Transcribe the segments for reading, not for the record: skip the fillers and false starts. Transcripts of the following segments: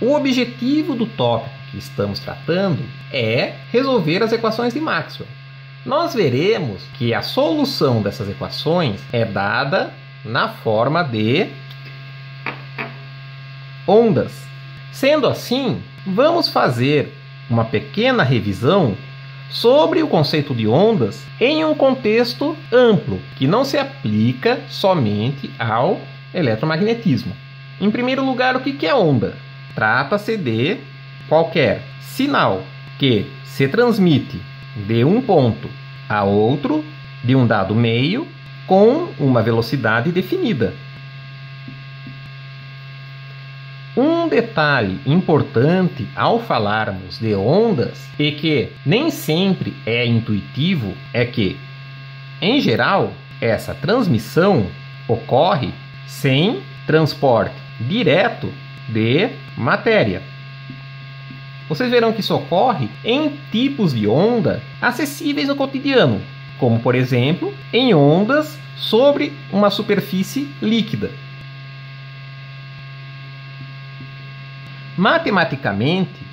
O objetivo do tópico que estamos tratando é resolver as equações de Maxwell. Nós veremos que a solução dessas equações é dada na forma de ondas. Sendo assim, vamos fazer uma pequena revisão sobre o conceito de ondas em um contexto amplo, que não se aplica somente ao eletromagnetismo. Em primeiro lugar, o que é onda? Trata-se de qualquer sinal que se transmite de um ponto a outro de um dado meio com uma velocidade definida. Um detalhe importante ao falarmos de ondas e que nem sempre é intuitivo é que, em geral, essa transmissão ocorre sem transporte direto de matéria. Vocês verão que isso ocorre em tipos de onda acessíveis ao cotidiano, como, por exemplo, em ondas sobre uma superfície líquida. Matematicamente,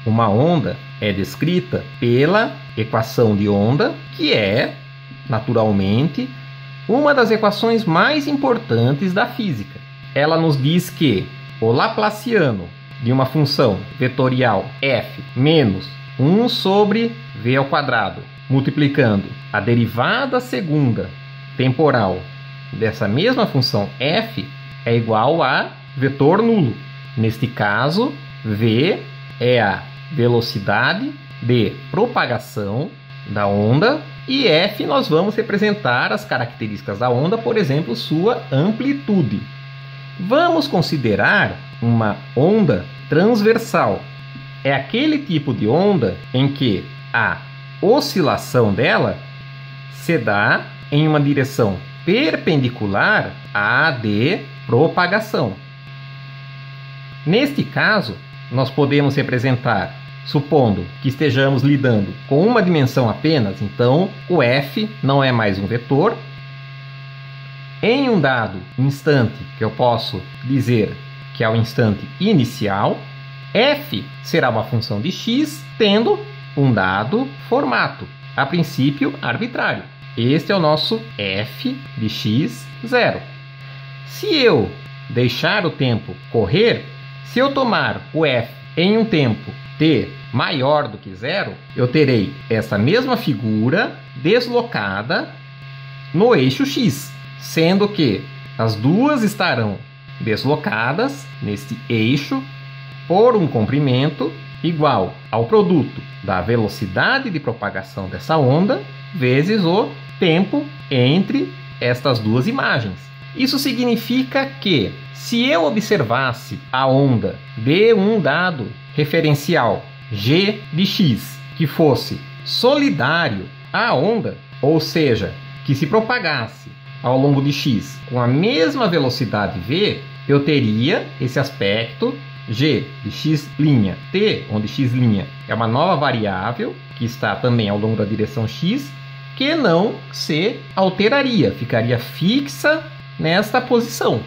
uma onda é descrita pela equação de onda, que é, naturalmente, uma das equações mais importantes da física. Ela nos diz que o laplaciano de uma função vetorial f menos 1 sobre v ao quadrado, multiplicando a derivada segunda temporal dessa mesma função f, é igual a vetor nulo. Neste caso, v é a velocidade de propagação da onda e f nós vamos representar as características da onda, por exemplo, sua amplitude. Vamos considerar uma onda transversal. É aquele tipo de onda em que a oscilação dela se dá em uma direção perpendicular à de propagação. Neste caso, nós podemos representar, supondo que estejamos lidando com uma dimensão apenas, então o f não é mais um vetor. Em um dado instante, que eu posso dizer que é o instante inicial, f será uma função de x tendo um dado formato, a princípio arbitrário. Este é o nosso f de x, 0. Se eu deixar o tempo correr, se eu tomar o f em um tempo t maior do que 0, eu terei essa mesma figura deslocada no eixo x, sendo que as duas estarão deslocadas neste eixo por um comprimento igual ao produto da velocidade de propagação dessa onda vezes o tempo entre estas duas imagens. Isso significa que, se eu observasse a onda de um dado referencial g de x que fosse solidário à onda, ou seja, que se propagasse ao longo de x com a mesma velocidade v, eu teria esse aspecto g de x', t, onde x' é uma nova variável que está também ao longo da direção x, que não se alteraria, ficaria fixa nesta posição.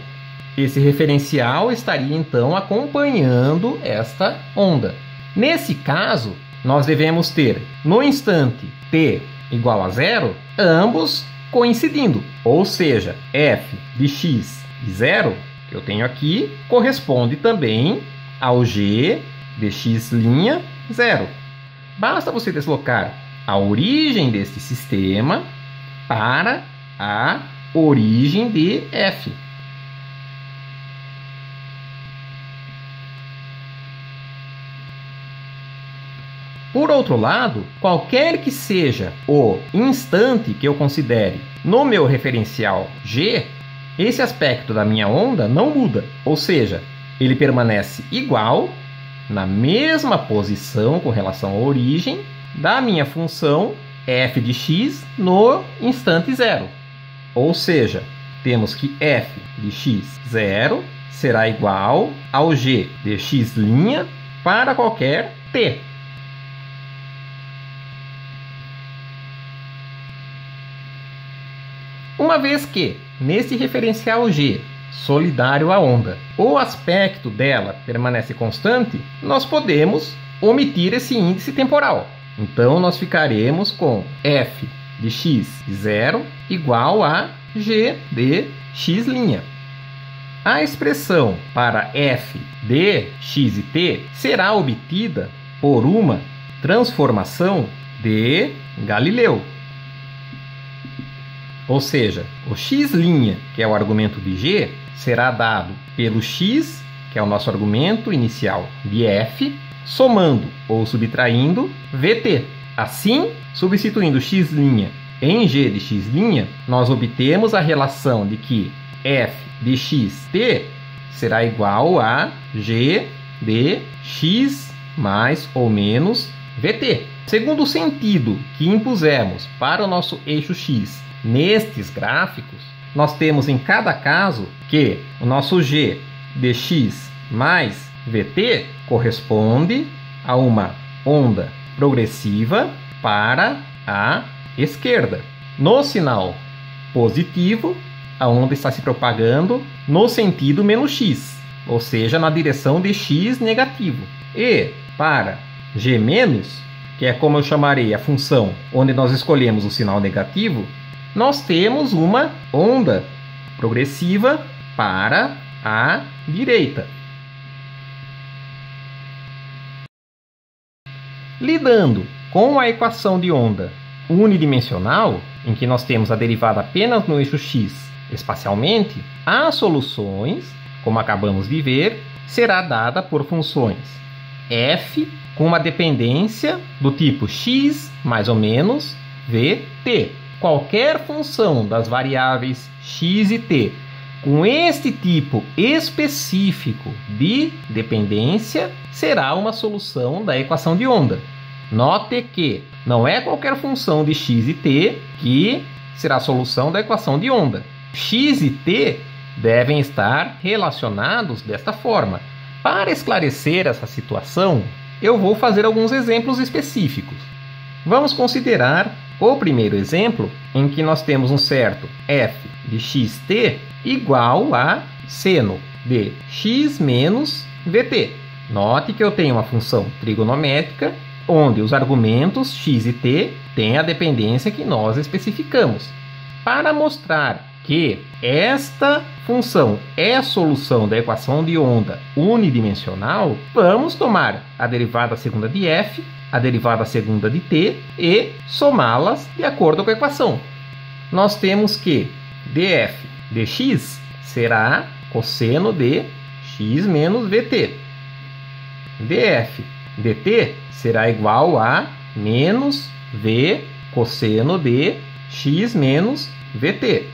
Esse referencial estaria então acompanhando esta onda. Nesse caso, nós devemos ter no instante t igual a 0, ambos coincidindo, ou seja, f de x e 0, que eu tenho aqui, corresponde também ao g de x', 0. Basta você deslocar a origem deste sistema para a origem de f. Por outro lado, qualquer que seja o instante que eu considere no meu referencial g, esse aspecto da minha onda não muda, ou seja, ele permanece igual, na mesma posição com relação à origem da minha função f de x no instante 0. Ou seja, temos que f de x, 0 será igual ao g de x' para qualquer t. Uma vez que, nesse referencial g, solidário à onda. O aspecto dela permanece constante, nós podemos omitir esse índice temporal. Então, nós ficaremos com f de x de 0 igual a g de x'. A expressão para f de x e t será obtida por uma transformação de Galileu. Ou seja, o x', que é o argumento de g, será dado pelo x, que é o nosso argumento inicial de f, somando ou subtraindo vt. Assim, substituindo x' em g de x', nós obtemos a relação de que f de xt será igual a g de x mais ou menos vt. Segundo o sentido que impusemos para o nosso eixo x nestes gráficos, nós temos em cada caso que o nosso g de x mais vt corresponde a uma onda progressiva para a esquerda. No sinal positivo, a onda está se propagando no sentido menos x, ou seja, na direção de x negativo. E para g-, que é como eu chamarei a função onde nós escolhemos o sinal negativo, nós temos uma onda progressiva para a direita. Lidando com a equação de onda unidimensional, em que nós temos a derivada apenas no eixo x espacialmente, as soluções, como acabamos de ver, será dada por funções f com uma dependência do tipo x mais ou menos vt. Qualquer função das variáveis x e t com este tipo específico de dependência será uma solução da equação de onda. Note que não é qualquer função de x e t que será a solução da equação de onda. X e t devem estar relacionados desta forma. Para esclarecer essa situação, eu vou fazer alguns exemplos específicos. Vamos considerar o primeiro exemplo, em que nós temos um certo f de xt igual a seno de x menos vt. Note que eu tenho uma função trigonométrica onde os argumentos x e t têm a dependência que nós especificamos. Para mostrar que esta função é a solução da equação de onda unidimensional, vamos tomar a derivada segunda de f, a derivada segunda de t e somá-las de acordo com a equação. Nós temos que df de x será cosseno de x menos vt. df dt será igual a menos v cosseno de x menos vt.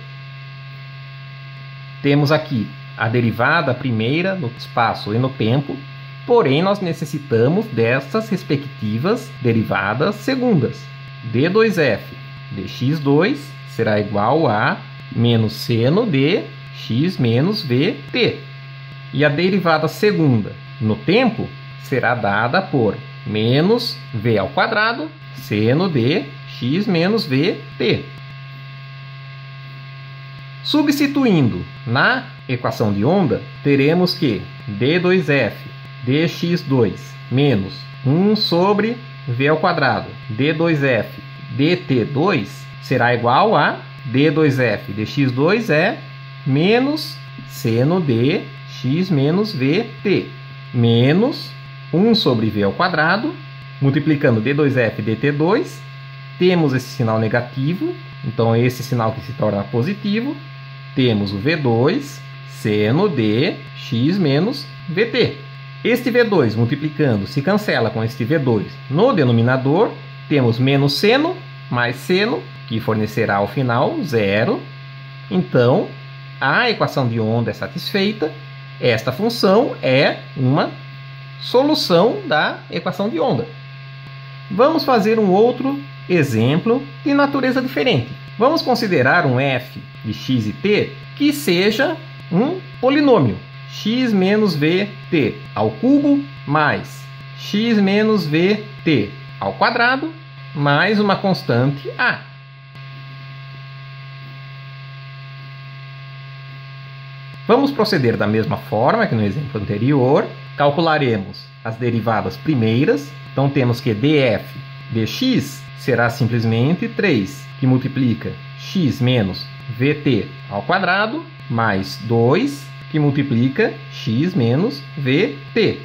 Temos aqui a derivada primeira no espaço e no tempo, porém nós necessitamos dessas respectivas derivadas segundas. d2f de x2 será igual a menos seno de x menos vt. E a derivada segunda no tempo será dada por menos v ao quadrado seno de x menos vt. Substituindo na equação de onda, teremos que d2f dx2 menos 1 sobre v ao quadrado d2f dt2 será igual a d2f dx2 é menos seno de x menos vt menos 1 sobre v ao quadrado, multiplicando d2f dt2, temos esse sinal negativo, então esse sinal que se torna positivo, temos o v2 seno de x menos vt. Este v2 multiplicando se cancela com este v2 no denominador, temos menos seno mais seno, que fornecerá ao final zero. Então, a equação de onda é satisfeita. Esta função é uma solução da equação de onda. Vamos fazer um outro exemplo de natureza diferente. Vamos considerar um f de x e t que seja um polinômio x menos vt ao cubo mais x menos vt ao quadrado mais uma constante a. Vamos proceder da mesma forma que no exemplo anterior. Calcularemos as derivadas primeiras. Então temos que df dx será simplesmente 3, que multiplica x menos vt ao quadrado, mais 2, que multiplica x menos vt.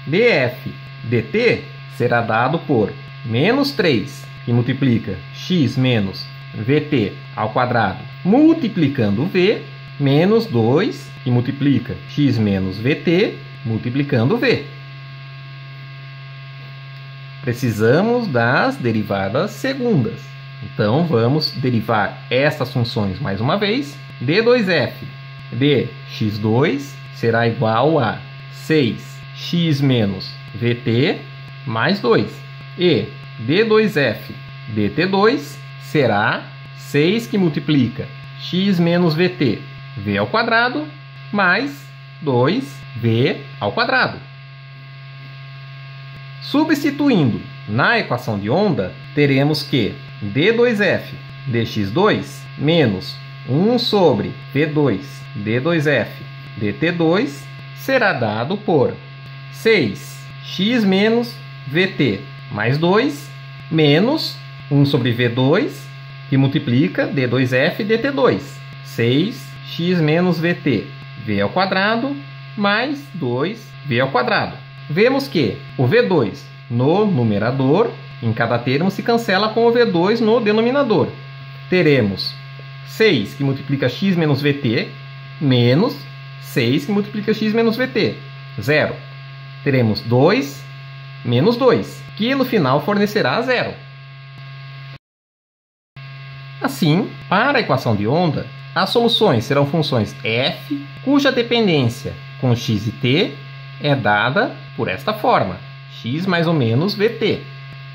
Df dt será dado por menos 3, que multiplica x menos vt ao quadrado, multiplicando v, menos 2, que multiplica x menos vt, multiplicando v. Precisamos das derivadas segundas. Então, vamos derivar estas funções mais uma vez. d2f de x2 será igual a 6x menos vt mais 2. E d2f dt2 será 6 que multiplica x menos vt, v ao quadrado, mais 2v ao quadrado. Substituindo na equação de onda, teremos que d2f dx2 menos 1 sobre v2 d2f dt2 será dado por 6x menos vt mais 2 menos 1 sobre v2, que multiplica d2f dt2. 6x menos vt, v ao quadrado, mais 2v ao quadrado. Vemos que o v2 no numerador, em cada termo, se cancela com o v2 no denominador. Teremos 6 que multiplica x menos vt, menos 6 que multiplica x menos vt, 0. Teremos 2 menos 2, que no final fornecerá 0. Assim, para a equação de onda, as soluções serão funções f, cuja dependência com x e t é dada por esta forma, x mais ou menos vt.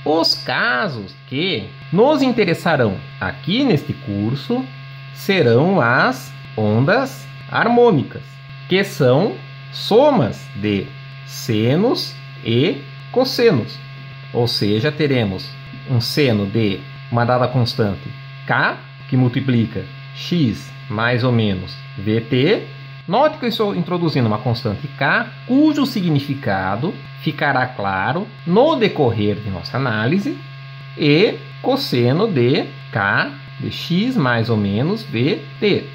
Os casos que nos interessarão aqui neste curso serão as ondas harmônicas, que são somas de senos e cossenos. Ou seja, teremos um seno de uma dada constante k, que multiplica x mais ou menos vt. Note que eu estou introduzindo uma constante k, cujo significado ficará claro no decorrer de nossa análise, e cosseno de k de x mais ou menos vt.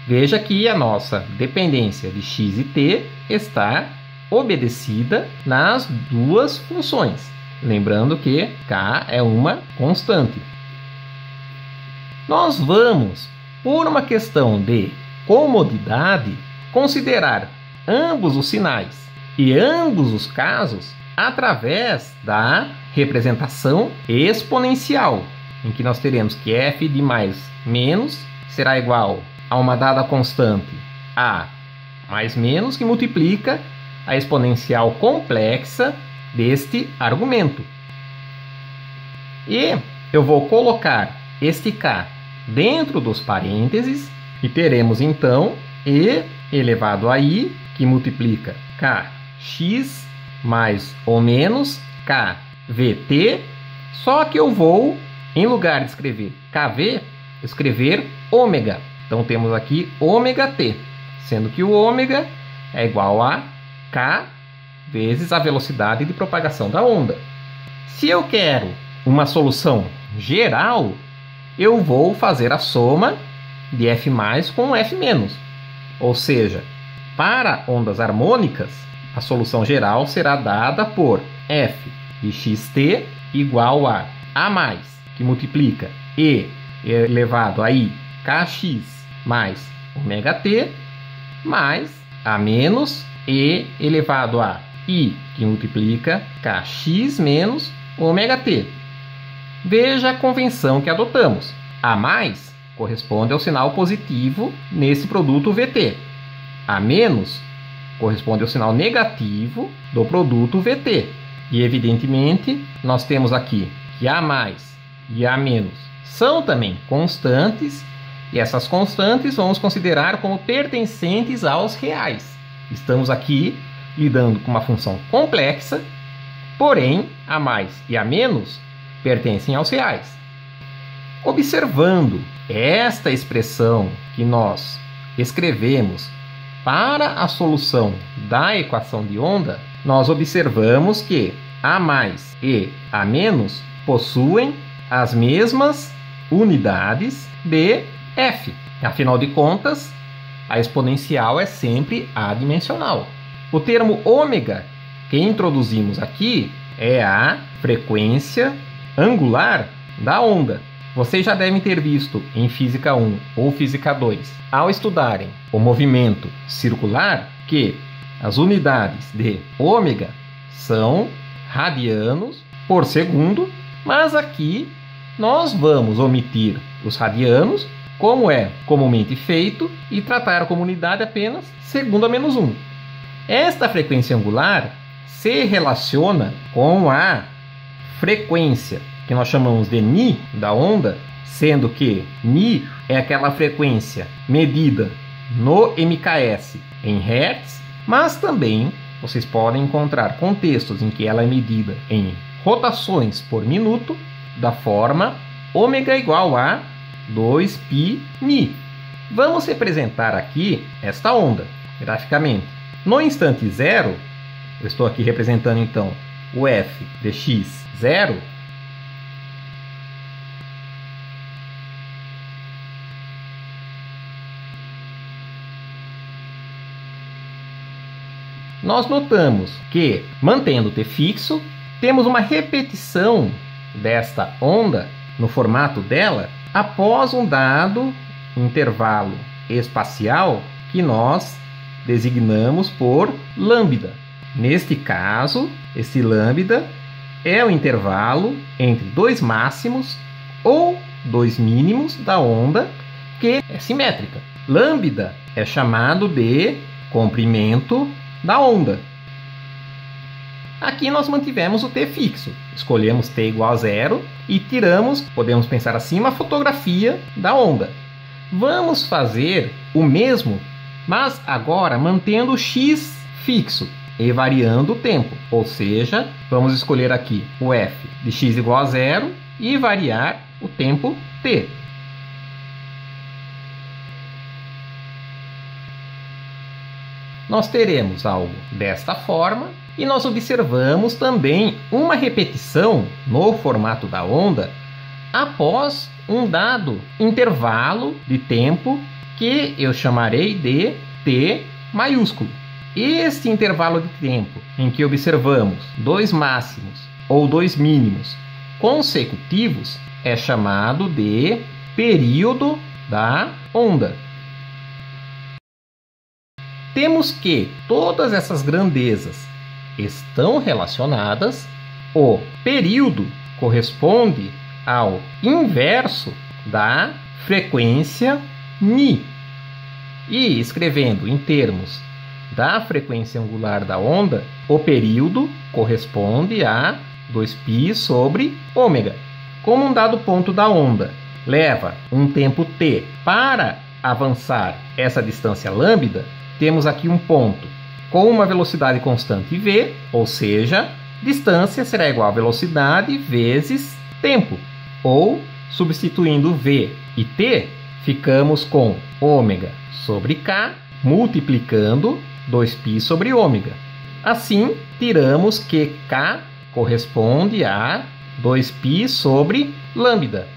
Veja que a nossa dependência de x e t está obedecida nas duas funções. Lembrando que k é uma constante. Nós vamos, por uma questão de comodidade, considerar ambos os sinais e ambos os casos através da representação exponencial, em que nós teremos que f de mais menos será igual a uma dada constante a mais menos, que multiplica a exponencial complexa deste argumento. E eu vou colocar este k dentro dos parênteses e teremos então e elevado a i, que multiplica kx mais ou menos kvt, só que eu vou, em lugar de escrever kv, escrever ômega. Então temos aqui ômega t, sendo que o ômega é igual a k vezes a velocidade de propagação da onda. Se eu quero uma solução geral, eu vou fazer a soma de f mais com f menos. Ou seja, para ondas harmônicas, a solução geral será dada por f de xt igual a mais, que multiplica e elevado a i kx mais ômega t, mais a menos e elevado a i, que multiplica kx menos ômega t. Veja a convenção que adotamos. A mais corresponde ao sinal positivo nesse produto VT. A menos corresponde ao sinal negativo do produto VT. E, evidentemente, nós temos aqui que A mais e A menos são também constantes, e essas constantes vamos considerar como pertencentes aos reais. Estamos aqui lidando com uma função complexa, porém, A mais e A menos pertencem aos reais. Observando esta expressão que nós escrevemos para a solução da equação de onda, nós observamos que A mais e A menos possuem as mesmas unidades de f. Afinal de contas, a exponencial é sempre adimensional. O termo ômega que introduzimos aqui é a frequência angular da onda. Vocês já devem ter visto em Física 1 ou Física 2, ao estudarem o movimento circular, que as unidades de ômega são radianos por segundo, mas aqui nós vamos omitir os radianos, como é comumente feito, e tratar como unidade apenas segundo a menos 1. Esta frequência angular se relaciona com a frequência que nós chamamos de Ni da onda, sendo que Ni é aquela frequência medida no MKS em Hertz, mas também vocês podem encontrar contextos em que ela é medida em rotações por minuto, da forma ômega igual a 2π Vamos representar aqui esta onda graficamente. No instante zero, eu estou aqui representando então o f de x0, nós notamos que, mantendo t fixo, temos uma repetição desta onda no formato dela após um dado intervalo espacial que nós designamos por lambda. Neste caso, esse lambda é o intervalo entre dois máximos ou dois mínimos da onda, que é simétrica. Lambda é chamado de comprimento da onda. Aqui nós mantivemos o t fixo, escolhemos t igual a 0 e tiramos, podemos pensar assim, uma fotografia da onda. Vamos fazer o mesmo, mas agora mantendo o x fixo e variando o tempo, ou seja, vamos escolher aqui o f de x igual a 0 e variar o tempo t. Nós teremos algo desta forma e nós observamos também uma repetição no formato da onda após um dado intervalo de tempo que eu chamarei de t maiúsculo. Este intervalo de tempo em que observamos dois máximos ou dois mínimos consecutivos é chamado de período da onda. Temos que todas essas grandezas estão relacionadas. O período corresponde ao inverso da frequência Ni. E escrevendo em termos da frequência angular da onda, o período corresponde a 2π sobre ômega. Como um dado ponto da onda leva um tempo t para avançar essa distância lambda, temos aqui um ponto com uma velocidade constante v, ou seja, distância será igual a velocidade vezes tempo. Ou, substituindo v e t, ficamos com ômega sobre k, multiplicando 2π sobre ômega. Assim, tiramos que k corresponde a 2π sobre lambda.